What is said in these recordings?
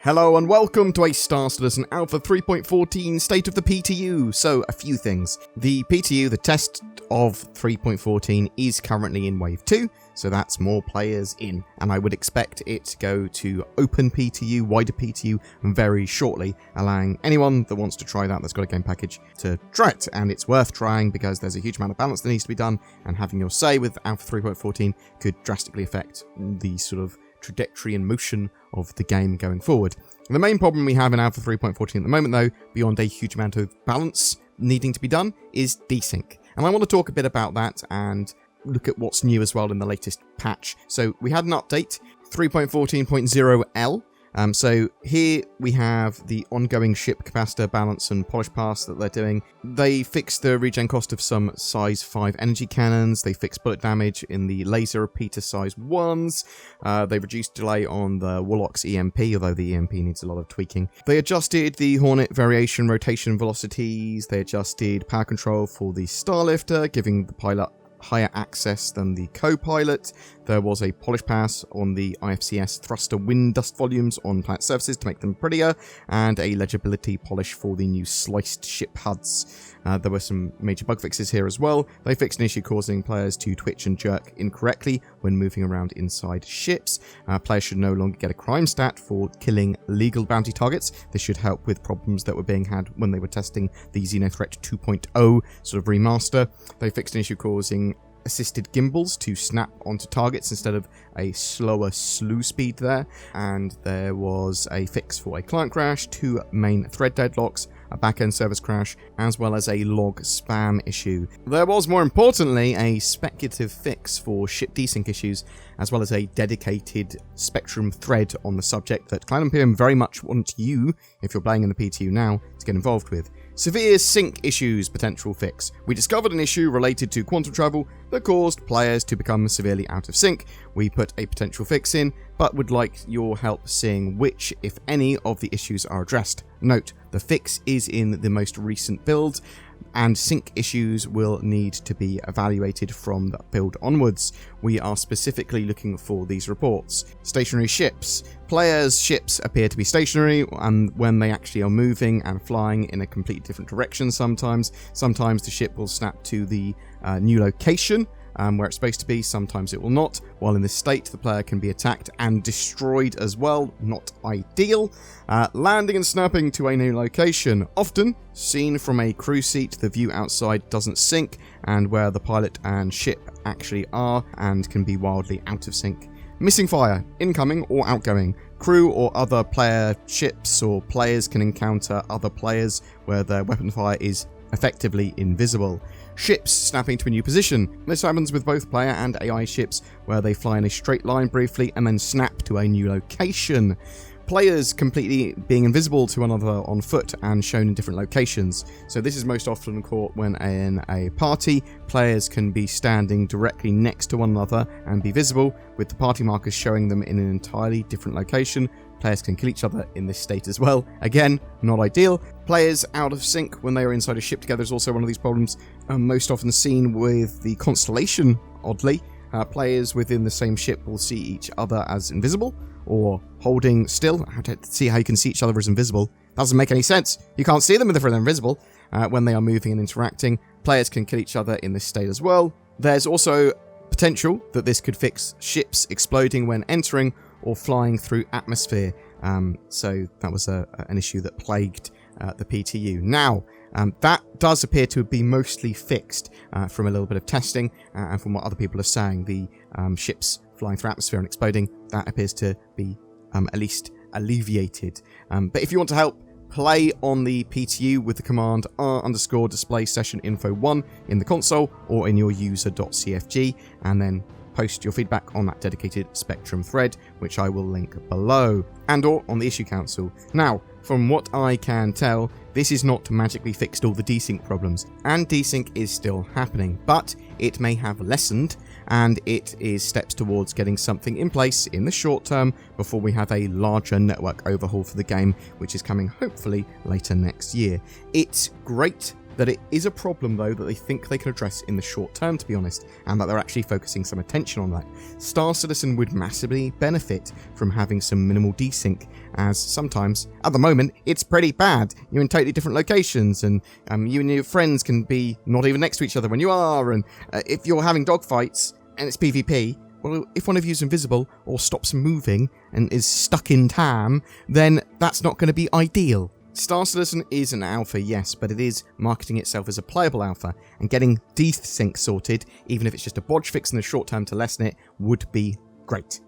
Hello and welcome to a Star Citizen Alpha 3.14 State of the PTU. So, a few things. The PTU, the test of 3.14, is currently in Wave 2, so that's more players in. And I would expect it to go to open PTU, wider PTU, very shortly, allowing anyone that wants to try that's got a game package to try it. And it's worth trying because there's a huge amount of balance that needs to be done, and having your say with Alpha 3.14 could drastically affect the sort of trajectory and motion of the game going forward. The main problem we have in Alpha 3.14 at the moment, though, beyond a huge amount of balance needing to be done, is Desync. And I want to talk a bit about that and look at what's new as well in the latest patch. So we had an update, 3.14.0L. So here we have the ongoing ship capacitor balance and polish pass that they're doing. They fixed the regen cost of some size 5 energy cannons. They fixed bullet damage in the laser repeater size 1s. They reduced delay on the Warlock's EMP, although the EMP needs a lot of tweaking. They adjusted the Hornet variation rotation velocities. They adjusted power control for the Starlifter, giving the pilot higher access than the co-pilot. There was a polish pass on the IFCS thruster wind dust volumes on planet surfaces to make them prettier, and a legibility polish for the new sliced ship HUDs. There were some major bug fixes here as well. They fixed an issue causing players to twitch and jerk incorrectly when moving around inside ships. Players should no longer get a crime stat for killing legal bounty targets. This should help with problems that were being had when they were testing the Xenothreat 2.0 sort of remaster. They fixed an issue causing assisted gimbals to snap onto targets instead of a slower slew speed there, and there was a fix for a client crash, 2 main thread deadlocks, a back-end service crash, as well as a log spam issue. There was, more importantly, a speculative fix for ship desync issues, as well as a dedicated Spectrum thread on the subject that Cloud Imperium very much want you, if you're playing in the PTU now, to get involved with. Severe sync issues potential fix. We discovered an issue related to quantum travel that caused players to become severely out of sync. We put a potential fix in, but would like your help seeing which, if any, of the issues are addressed. Note, the fix is in the most recent build, and sync issues will need to be evaluated from the build onwards. We are specifically looking for these reports. Stationary ships. Players' ships appear to be stationary, and when they actually are moving and flying in a completely different direction sometimes. Sometimes the ship will snap to the new location where it's supposed to be, sometimes it will not. While in this state, the player can be attacked and destroyed as well, not ideal. Landing and snapping to a new location. Often, seen from a crew seat, the view outside doesn't sync, and where the pilot and ship actually are, and can be wildly out of sync. Missing fire, incoming or outgoing. Crew or other player ships or players can encounter other players where their weapon fire is effectively invisible. Ships snapping to a new position. This happens with both player and AI ships, where they fly in a straight line briefly and then snap to a new location. Players completely being invisible to one another on foot and shown in different locations. So this is most often caught when in a party, players can be standing directly next to one another and be visible, with the party markers showing them in an entirely different location. Players can kill each other in this state as well. Again, not ideal. Players out of sync when they are inside a ship together is also one of these problems, most often seen with the Constellation, oddly. Players within the same ship will see each other as invisible, or holding still. I have to see how you can see each other as invisible. Doesn't make any sense. You can't see them if they're invisible. When they are moving and interacting, players can kill each other in this state as well. There's also potential that this could fix ships exploding when entering or flying through atmosphere. So that was an issue that plagued the PTU. Now, that does appear to be mostly fixed from a little bit of testing and from what other people are saying. The ships flying through atmosphere and exploding, that appears to be at least alleviated. But if you want to help, play on the PTU with the command r_display session info1 in the console or in your user.cfg, and then post your feedback on that dedicated Spectrum thread, which I will link below, and or on the issue council. Now, from what I can tell, this is not magically fixed all the desync problems, and desync is still happening, but it may have lessened, and it is steps towards getting something in place in the short term before we have a larger network overhaul for the game, which is coming hopefully later next year. It's great that it is a problem, though, that they think they can address in the short term, to be honest, and that they're actually focusing some attention on that. Star Citizen would massively benefit from having some minimal desync, as sometimes, at the moment, it's pretty bad. You're in totally different locations, and you and your friends can be not even next to each other when you are, and if you're having dogfights and it's PvP, well, if one of you is invisible or stops moving and is stuck in time, then that's not going to be ideal. Star Citizen is an alpha, yes, but it is marketing itself as a playable alpha, and getting desync sorted, even if it's just a bodge fix in the short term to lessen it, would be great.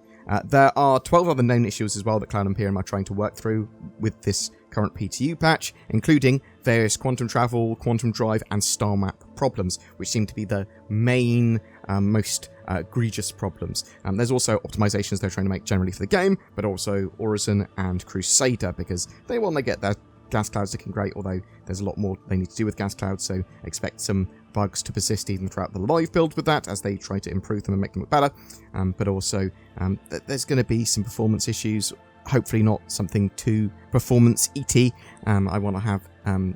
There are 12 other known issues as well that Cloud Imperium are trying to work through with this current PTU patch, including various quantum travel, quantum drive, and star map problems, which seem to be the main, most egregious problems. There's also optimizations they're trying to make generally for the game, but also Orison and Crusader, because they want to get their gas clouds looking great, although there's a lot more they need to do with gas clouds, so expect some bugs to persist even throughout the live build with that as they try to improve them and make them look better. But also, there's going to be some performance issues, hopefully not something too performance-eaty. I want to have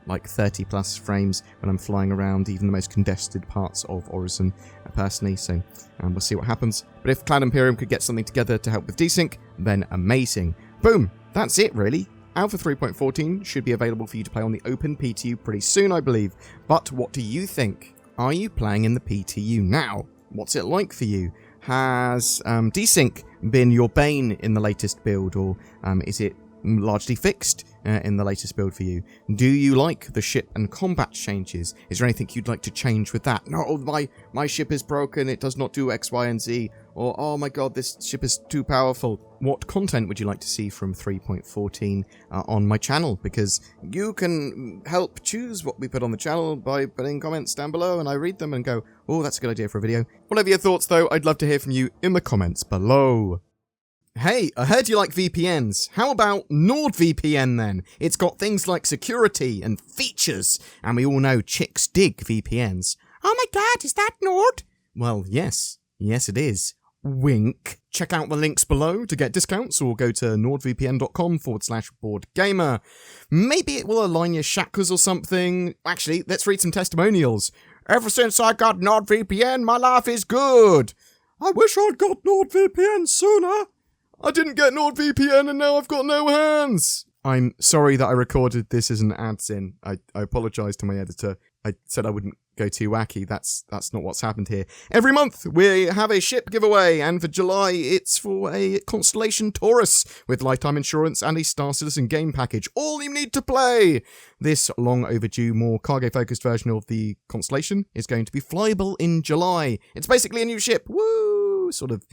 like 30 plus frames when I'm flying around even the most congested parts of Orison personally, so we'll see what happens. But if Cloud Imperium could get something together to help with desync, then amazing. Boom! That's it, really. Alpha 3.14 should be available for you to play on the open PTU pretty soon, I believe. But what do you think? Are you playing in the PTU now? What's it like for you? Has desync been your bane in the latest build, or is it largely fixed in the latest build for you? Do you like the ship and combat changes? Is there anything you'd like to change with that? No, my ship is broken, it does not do X, Y, and Z. Or, oh my god, this ship is too powerful. What content would you like to see from 3.14 on my channel? Because you can help choose what we put on the channel by putting comments down below, and I read them and go, oh, that's a good idea for a video. Whatever your thoughts, though, I'd love to hear from you in the comments below. Hey, I heard you like VPNs. How about NordVPN then? It's got things like security and features, and we all know chicks dig VPNs. Oh my god, is that Nord? Well, yes. Yes, it is. Wink. Check out the links below to get discounts, or go to nordvpn.com/BoredGamer. Maybe it will align your chakras or something. Actually, let's read some testimonials. Ever since I got NordVPN, my life is good. I wish I'd got NordVPN sooner. I didn't get NordVPN and now I've got no hands. I'm sorry that I recorded this as an ad-sin. I apologise to my editor. I said I wouldn't go too wacky. That's not what's happened here. Every month we have a ship giveaway, and for July it's for a Constellation Taurus with lifetime insurance and a Star Citizen game package. All you need to play! This long overdue, more cargo-focused version of the Constellation is going to be flyable in July. It's basically a new ship. Woo! Sort of.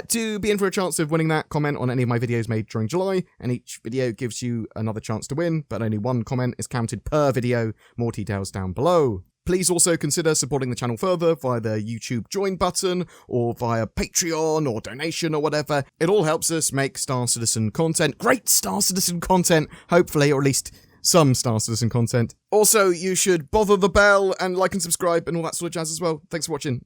To be in for a chance of winning that, comment on any of my videos made during July, and each video gives you another chance to win, but only one comment is counted per video. More details down below. Please also consider supporting the channel further via the YouTube join button, or via Patreon, or donation, or whatever. It all helps us make Star Citizen content. Great Star Citizen content, hopefully, or at least some Star Citizen content. Also, you should bother the bell and like and subscribe and all that sort of jazz as well. Thanks for watching.